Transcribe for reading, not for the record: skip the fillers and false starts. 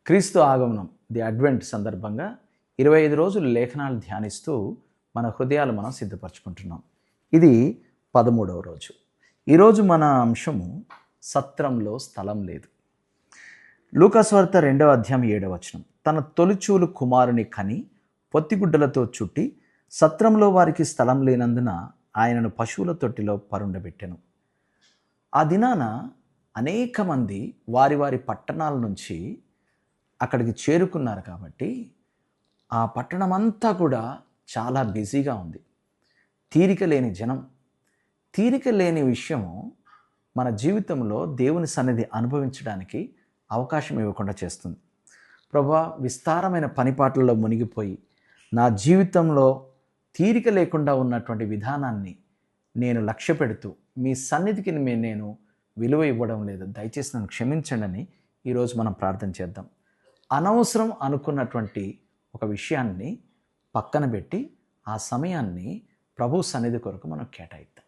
క్రీస్తు ఆగమనం the advent సందర్భంగా 25 రోజులు లేఖనాలు ధ్యానిస్తూ మన హృదయాలు మనం సిద్ధపరచుకుంటున్నాం. ఇది 13వ రోజు. ఈరోజు మన అంశము సత్రంలో స్థలం లేదు. లూకాసు వార్త 2వ అధ్యాయం 7వ వచనం. తన తొలిచూలు కుమారుని కని పొత్తిగుడ్డలతో చుట్టి సత్రంలో వారికి స్థలం లేనందున ఆయనను పశువుల తొట్టిలో పరుండబెట్టెను. ఆ దినాన అనేక మంది వారి వారి పట్టణాల నుంచి అక్కడికి చేరుకున్నారు కాబట్టి ఆ పట్టణం అంతా కూడా చాలా బిజీగా ఉంది. తీరిక లేని జనం. తీరిక లేని విషయము మన జీవితంలో దేవుని సన్నిధి అనుభవించడానికి అవకాశం ఇవ్వకుండా చేస్తుంది. ప్రభువా, విస్తారమైన పనిపాట్లలో మునిగిపోయి నా జీవితంలో తీరిక లేకుండా ఉన్నటువంటి విధానాన్ని నేను లక్ష్య పెడుతూ మీ సన్నిధికి నేను విలువ ఇవ్వడం లేదు, దయచేసి నన్ను క్షమించండి అని ఈరోజు మనం ప్రార్థన చేద్దాం. అనవసరం అనుకున్నటువంటి ఒక విషయాన్ని పక్కన పెట్టి ఆ సమయాన్ని ప్రభు సన్నిధి కొరకు మనం కేటాయిద్దాం.